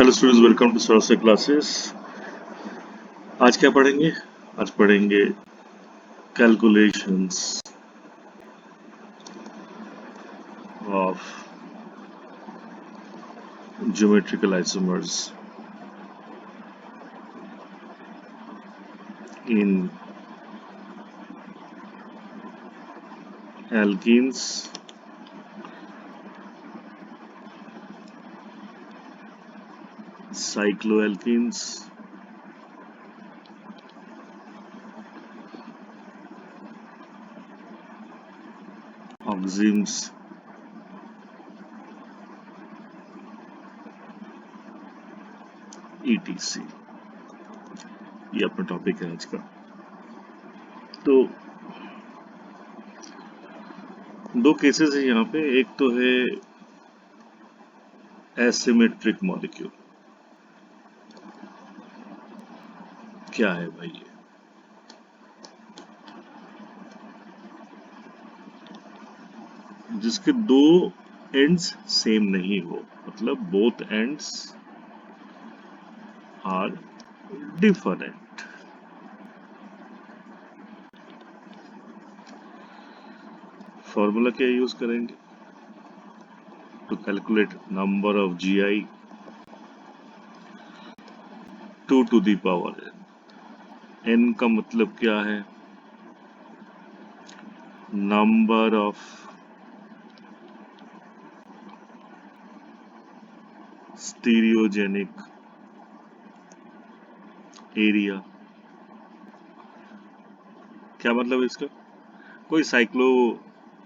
Hello students, welcome to Saras classes. आज क्या पढ़ेंगे? आज पढ़ेंगे calculations of geometrical isomers in alkenes, cycloalkenes, oximes, ETC. ये अपना टॉपिक है आज का। तो दो केसेस है यहाँ पे। एक तो है एसिमेट्रिक मॉलिक्यूल। क्या है भाई ये? जिसके दो एंड्स सेम नहीं हो, मतलब both ends are different. Formula क्या यूज करेंगे to calculate number of GI? 2 to the power n। n का मतलब क्या है? Number of stereogenic area. क्या मतलब इसका? कोई साइक्लो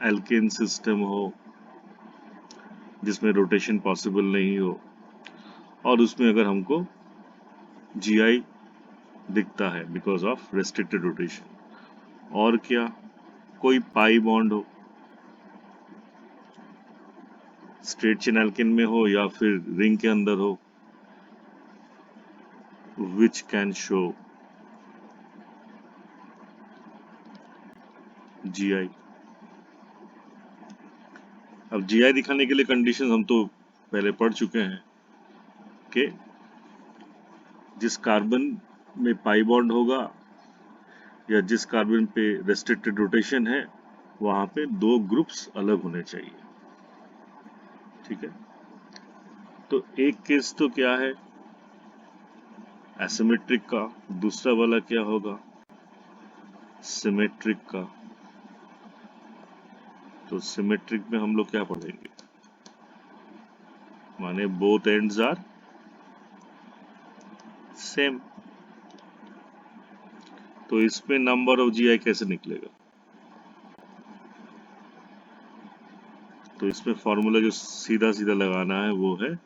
एल्केन सिस्टम हो जिसमें रोटेशन पॉसिबल नहीं हो, और उसमें अगर हमको GI दिखता है बिकॉज ऑफ रेस्ट्रिक्टेड रोटेशन। और क्या? कोई पाई बॉन्ड हो, स्ट्रेट चेन एल्केन में हो या फिर रिंग के अंदर हो, विच कैन शो GI। अब GI दिखाने के लिए कंडीशन हम तो पहले पढ़ चुके हैं कि जिस कार्बन में पाई बॉन्ड होगा या जिस कार्बन पे रेस्ट्रिक्टेड रोटेशन है, वहां पे दो ग्रुप्स अलग होने चाहिए। ठीक है। तो एक केस तो क्या है एसिमेट्रिक का, दूसरा वाला क्या होगा सिमेट्रिक का। तो सिमेट्रिक में हम लोग क्या पढ़ेंगे? माने बोथ एंड्स आर सेम। तो इसमें नंबर ऑफ GI कैसे निकलेगा? तो इसमें फॉर्मूला जो सीधा सीधा लगाना है वो है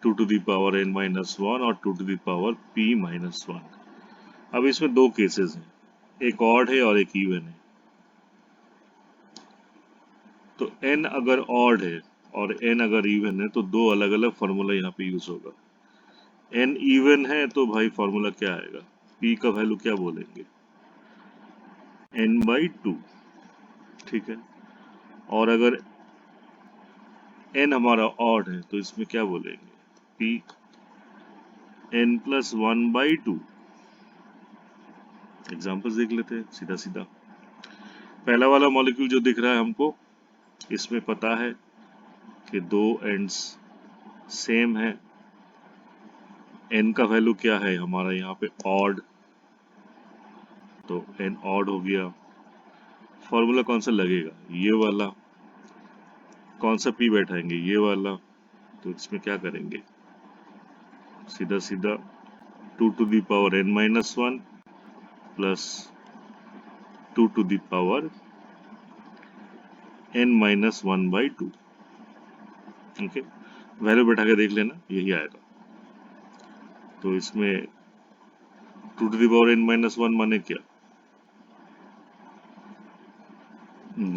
2 to the power n-1 और 2 to the power p-1। अब इसमें दो केसेस हैं, एक ऑड है और एक इवन है। तो n अगर ऑड है और n अगर इवन है तो दो अलग अलग फॉर्मूला यहाँ पे यूज होगा। n इवन है तो भाई फॉर्मूला क्या आएगा? p का वैल्यू क्या बोलेंगे? n/2। ठीक है। और अगर n हमारा ऑड है तो इसमें क्या बोलेंगे? p n+1/2। एग्जाम्पल्स देख लेते हैं सीधा सीधा। पहला वाला मॉलिक्यूल जो दिख रहा है हमको, इसमें पता है कि दो एंड्स सेम है। n का वैल्यू क्या है हमारा यहाँ पे? ऑड। तो n ऑड हो गया। फॉर्मूला कौन सा लगेगा? ये वाला। कौन सा p बैठाएंगे? ये वाला। तो इसमें क्या करेंगे? सीधा सीधा 2 to the power n-1 plus 2 to the power n-1/2। Okay, value बैठा के देख लेना, यही आएगा। तो इसमें 2 to the power n-1 माने क्या?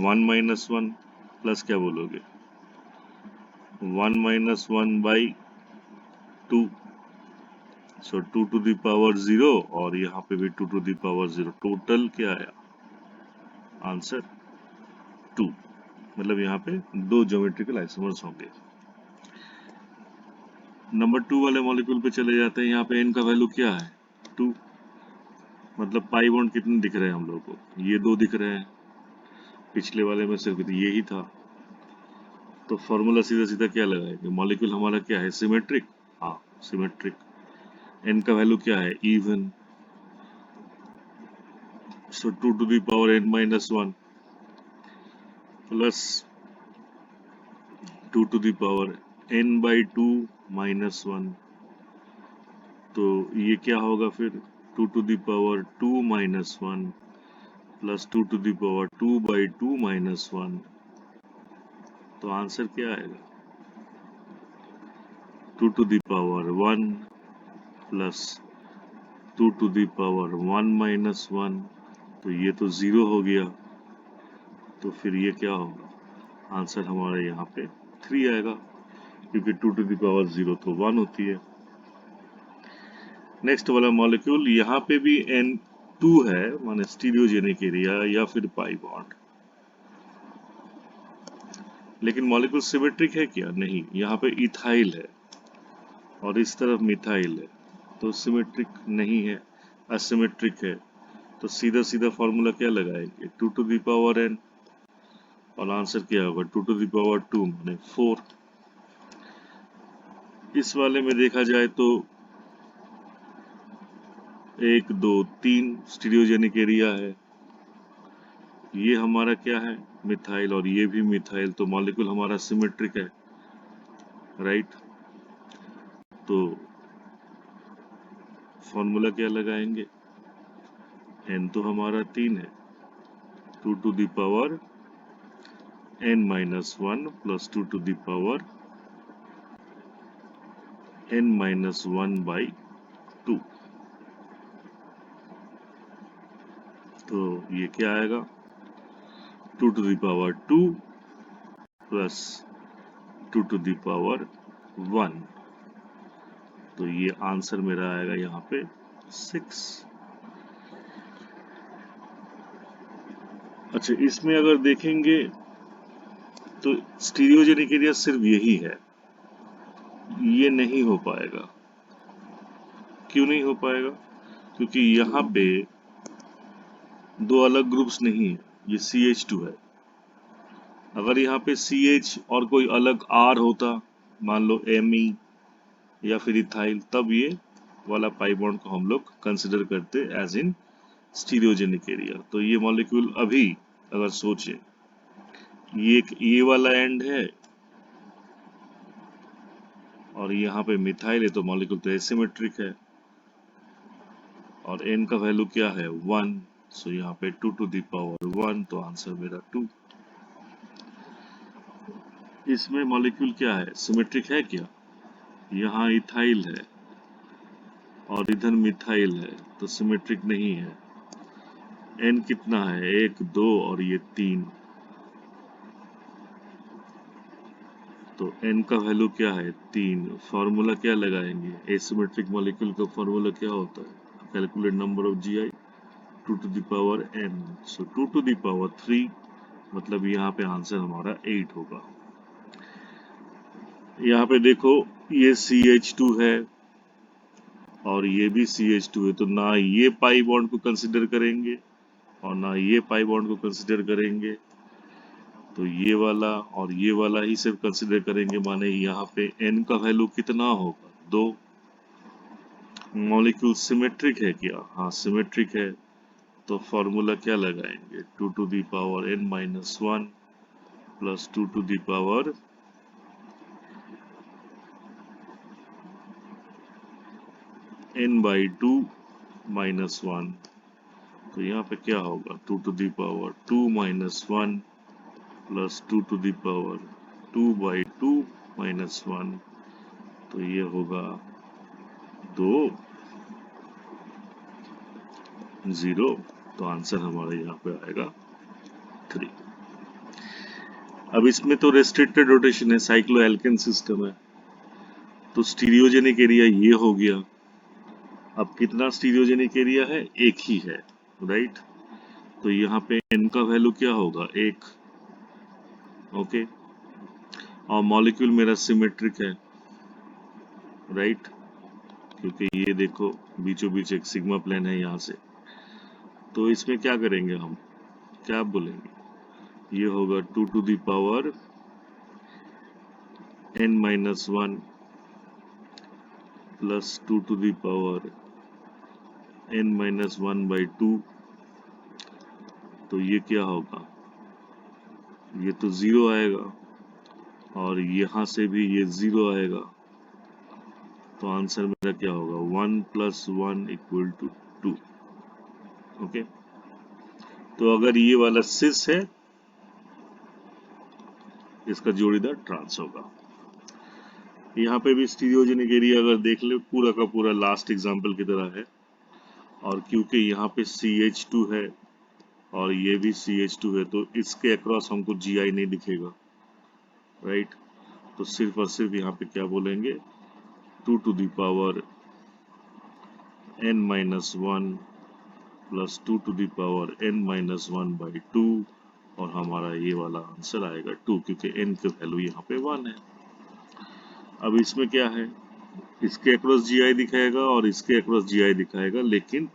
1-1 प्लस क्या बोलोगे? 1-1/2। सो 2 to the power 0 और यहाँ पे भी 2 to the power 0। टोटल क्या आया आंसर? 2। मतलब यहाँ पे दो ज्योमेट्रिकल आइसोमर्स होंगे। नंबर 2 वाले मॉलिक्यूल पे चले जाते हैं। यहाँ पे n का वैल्यू क्या है 2, मतलब पाई बॉन्ड कितने दिख रहे हैं हम लोग को, ये 2 दिख रहे हैं, पिछले वाले में सिर्फ यही था। तो फॉर्मूला सीधा सीधा क्या लगाएंगे, मॉलिक्यूल हमारा क्या है सिमेट्रिक, हाँ सिमेट्रिक। n का वैल्यू क्या है even, so 2 to the power n minus 1 plus 2 to the power n by 2 minus 1, तो ये क्या होगा फिर 2 to the power 2 minus 1 plus 2 to the power 2 by 2 minus 1, तो आंसर क्या आएगा 2 to the power 1 plus 2 to the power 1 minus 1, तो ये तो 0 हो गया, तो फिर ये क्या होगा, आंसर हमारे यहाँ पे 3 आएगा, क्योंकि 2 to the power 0 तो 1 होती है। नेक्स्ट वाला मॉलिक्यूल, यहाँ पे भी N2 है, माने स्टीरियोजेनिक एरिया या फिर पाई बॉन्ड, लेकिन मॉलिक्यूल सिमेट्रिक है क्या, नहीं, यहाँ पे इथाइल है और इस तरफ मिथाइल है, तो सिमेट्रिक नहीं है, असिमेट्रिक है। तो सीधा सीधा फॉर्मूला क्या लगाएंगे 2 to the power n, और आंसर क्या होगा 2 to the power 2 माने 4। इस वाले में देखा जाए तो 1 2 3 स्टीरियोजेनिक एरिया है, ये हमारा क्या है मिथाइल और ये भी मिथाइल, तो मॉलिक्यूल हमारा सिमेट्रिक है, राइट। तो फॉर्मूला क्या लगाएंगे, n तो हमारा 3 है, 2 to the power n minus 1 plus 2 to the power n minus 1 by 2, तो ये क्या आएगा 2 to the power 2 plus 2 to the power 1, तो ये आंसर मेरा आएगा यहाँ पे 6। अच्छा, इसमें अगर देखेंगे तो स्टीरियोजेनिक एरिया सिर्फ यही है, ये नहीं हो पाएगा। क्यों नहीं हो पाएगा, क्योंकि यहाँ पे 2 अलग ग्रुप्स नहीं है, ये CH2 है। अगर यहाँ पे CH और कोई अलग R होता, मान लो Me या फिर इथाइल, तब ये वाला पाई बॉन्ड को हम लोग कंसिडर करते एज इन स्टीरियोजेनिक एरिया। तो ये मॉलिक्यूल अभी अगर सोचे, ये वाला एंड है और यहाँ पे मिथाइल है, तो मॉलिक्यूल तो एसिमेट्रिक है, और n का वैल्यू क्या है 1, सो यहाँ पे 2 to the power 1, तो आंसर मेरा 2। इसमें मॉलिक्यूल क्या है सिमेट्रिक है क्या, यहाँ इथाइल है और इधर मिथाइल है, तो सिमेट्रिक नहीं है। n कितना है 1 2 और ये 3, तो n का वैल्यू क्या है 3। फॉर्मूला क्या लगाएंगे, एसिमेट्रिक मॉलिक्यूल का फॉर्मूला क्या होता है, calculate number of Gi 2 to the power n, so 2 to the power 3, मतलब यहाँ पे आंसर हमारा 8 होगा। यहाँ पे देखो ये CH2 है और ये भी CH2 है, तो ना ये पाई बॉन्ड को कंसिडर करेंगे और ना ये पाई बॉन्ड को कंसिडर करेंगे, तो ये वाला और ये वाला ही सिर्फ कंसिडर करेंगे, माने यहाँ पे n का वैल्यू कितना होगा 2। मॉलिक्यूल सिमेट्रिक है क्या, हाँ सिमेट्रिक है, तो फॉर्मूला क्या लगाएंगे 2 to the power n minus 1 plus 2 to the power n by 2 minus 1, तो यहाँ पे क्या होगा 2 to the power 2 minus 1 plus 2 to the power 2 by 2 minus 1, तो ये होगा 2 0, तो आंसर हमारा यहाँ पे आएगा 3। अब इसमें तो रेस्ट्रिक्टेड रोटेशन है, साइक्लोएल्केन सिस्टम है, तो स्टीरियोजेनिक एरिया ये हो गया। अब कितना स्टीरियोजेनिक एरिया है, एक ही है, राइट। तो यहाँ पे n का वैल्यू क्या होगा 1, ओके, और मॉलिक्यूल मेरा सिमेट्रिक है, राइट, क्योंकि ये देखो बीचों बीच एक सिग्मा प्लेन है यहाँ से। तो इसमें क्या करेंगे हम, क्या बोलेंगे, ये होगा 2 to the power n-1 plus 2 to the power n-1/2। तो ये क्या होगा, ये तो 0 आएगा और यहाँ से भी ये 0 आएगा। तो आंसर मेरा क्या होगा, 1 + 1 = 2। ओके, तो अगर ये वाला सिस है, इसका जोड़ीदार ट्रांस होगा। यहाँ पे भी स्टीरियोजेनिक एरिया अगर देख ले, पूरा का पूरा लास्ट एग्जाम्पल की तरह है। और क्योंकि यहाँ पे CH2 है और ये भी CH2 है, तो इसके अक्रॉस हमको GI नहीं दिखेगा, राइट। तो सिर्फ और सिर्फ यहाँ पे क्या बोलेंगे, 2 to the power n-1 plus 2 to the power n-1/2, और हमारा ये वाला आंसर आएगा 2, क्योंकि n की वैल्यू यहाँ पे 1 है। अब इसमें क्या है, इसके अक्रॉस GI दिखाएगा और इसके अक्रॉस GI दिखाएगा, लेकिन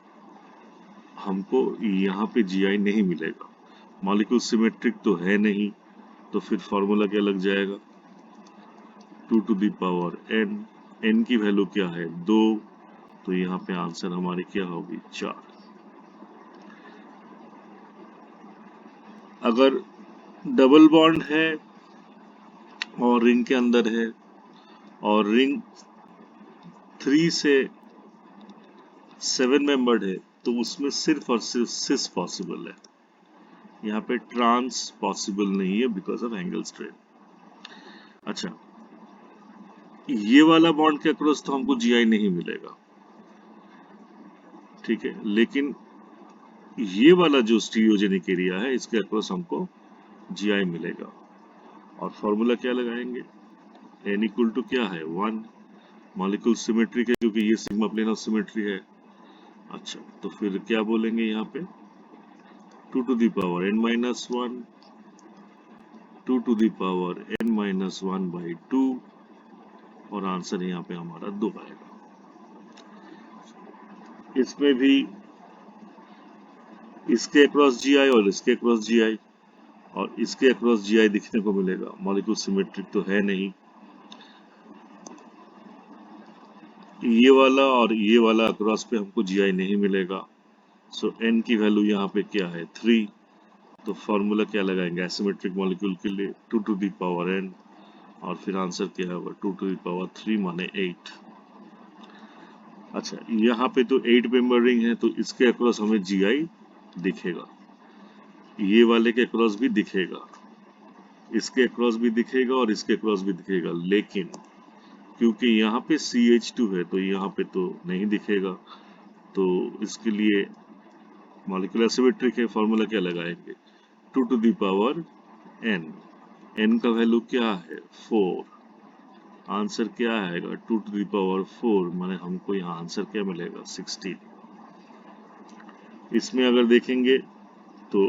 हमको यहाँ पे GI नहीं मिलेगा। मॉलिक्यूल सिमेट्रिक तो है नहीं, तो फिर फॉर्मूला क्या लग जाएगा, 2 to the power n, n की वैल्यू क्या है 2, तो यहाँ पे आंसर हमारी क्या होगी 4। अगर डबल बॉन्ड है और रिंग के अंदर है और रिंग 3 से 7 मेंबर्ड है, तो उसमें सिर्फ और सिर्फ सिस पॉसिबल है, यहाँ पे ट्रांस पॉसिबल नहीं है बिकॉज ऑफ एंगल स्ट्रेन। अच्छा, ये वाला बॉन्ड के अक्रॉस तो हमको GI नहीं मिलेगा, ठीक है, लेकिन ये वाला जो स्टीरियोजेनिक एरिया है, इसके अक्रॉस हमको GI मिलेगा। और फॉर्मूला क्या लगाएंगे, n = क्या है 1, मॉलिक्यूल सिमेट्रिक है क्योंकि ये सिग्मा प्लेन ऑफ सिमेट्री है। अच्छा, तो फिर क्या बोलेंगे यहाँ पे, 2 to the power n-1, 2 to the power n-1/2, और आंसर यहाँ पे हमारा 2 आएगा। इसमें भी इसके अक्रॉस GI और इसके अक्रॉस GI और इसके अक्रॉस GI दिखने को मिलेगा, मॉलिक्यूल सिमेट्रिक तो है नहीं। ये वाला और ये वाला अक्रॉस पे हमको GI नहीं मिलेगा, सो n की वैल्यू यहाँ पे क्या है 3। तो फॉर्मूला क्या लगाएंगे एसिमेट्रिक मॉलिक्यूल के लिए, 2 to the power n, और फिर आंसर क्या होगा 2 to the power 3 माने 8। अच्छा, यहाँ पे तो 8 मेंबर रिंग है, तो इसके अक्रॉस हमें GI दिखेगा, ये वाले के अक्रॉस भी दिखेगा, इसके अक्रॉस भी दिखेगा और इसके अक्रॉस भी दिखेगा, लेकिन क्योंकि यहाँ पे CH2 है तो यहाँ पे तो नहीं दिखेगा। तो इसके लिए मॉलिक्यूलर सिमेट्रिक है, फॉर्मूला क्या लगाएंगे, 2 to the power n, n का वैल्यू क्या है 4, आंसर क्या आएगा 2 to the power 4, माने हमको यहाँ आंसर क्या मिलेगा 16। इसमें अगर देखेंगे तो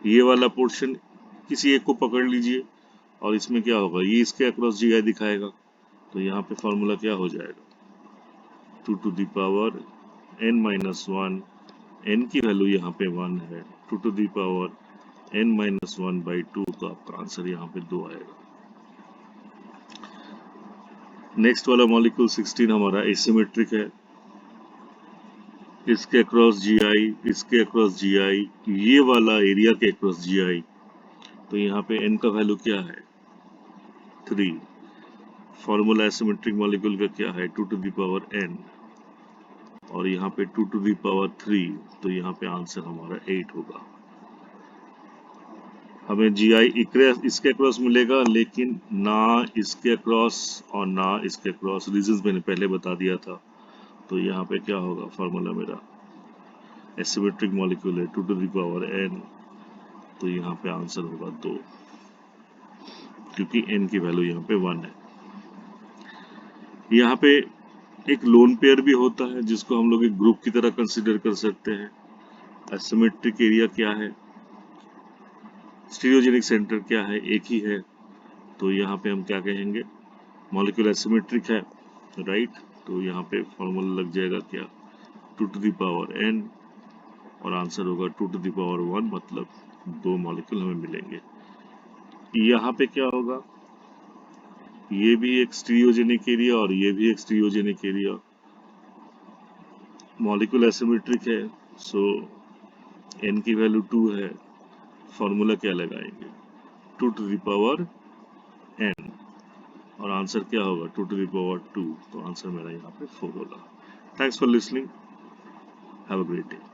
ये वाला पोर्शन किसी एक को पकड़ लीजिए और इसमें क्या होगा, ये इसके अक्रॉस GI दिखाएगा, तो यहाँ पे फॉर्मूला क्या हो जाएगा, 2 to the power n-1, n की वैल्यू यहाँ पे 1 है, 2 to the power n-1/2, तो आपका आंसर यहाँ पे 2 आएगा। नेक्स्ट वाला मॉलिक्यूल 16 हमारा एसिमेट्रिक है, इसके अक्रॉस GI, इसके अक्रॉस GI, ये वाला एरिया के अक्रॉस GI, तो यहाँ पे n का वैल्यू क्या है 3। फॉर्मूला एसिमेट्रिक मॉलिक्यूल का क्या है 2 to the power n, और यहाँ पे 2 to the power 3, तो यहाँ पे आंसर हमारा 8 होगा। हमें GI इसके अक्रॉस मिलेगा, लेकिन ना इसके अक्रॉस और ना इसके अक्रॉस, रीजंस मैंने पहले बता दिया था। तो यहाँ पे क्या होगा, फॉर्मूला मेरा एसिमेट्रिक मॉलिक्यूल है 2 to the power n, तो यहाँ पे आंसर होगा 2, क्योंकि n की वैल्यू यहाँ पे 1 है। यहाँ पे एक लोन पेयर भी होता है जिसको हम लोग एक ग्रुप की तरह कंसिडर कर सकते हैं। एसिमेट्रिक एरिया क्या है, स्टीरियोजेनिक सेंटर क्या है, एक ही है, तो यहाँ पे हम क्या कहेंगे, मॉलिक्यूल एसिमेट्रिक है राइट। तो यहाँ पे फॉर्मूला लग जाएगा क्या, 2 टू द पावर n, और आंसर होगा 2 टू द पावर 1, मतलब 2 मॉलिक्यूल हमें मिलेंगे। यहाँ पे क्या होगा, ये भी एक स्टीरियोजेनिक एरिया और ये भी एक स्टीरियोजेनिक एरिया, मॉलिक्यूल एसिमेट्रिक है, सो n की वैल्यू 2 है, फॉर्मूला क्या लगाएंगे, 2 टू द पावर n, और आंसर क्या होगा 2 टू द पावर 2, तो आंसर मेरा यहाँ पे 4 होगा। Thanks for listening, have a great day.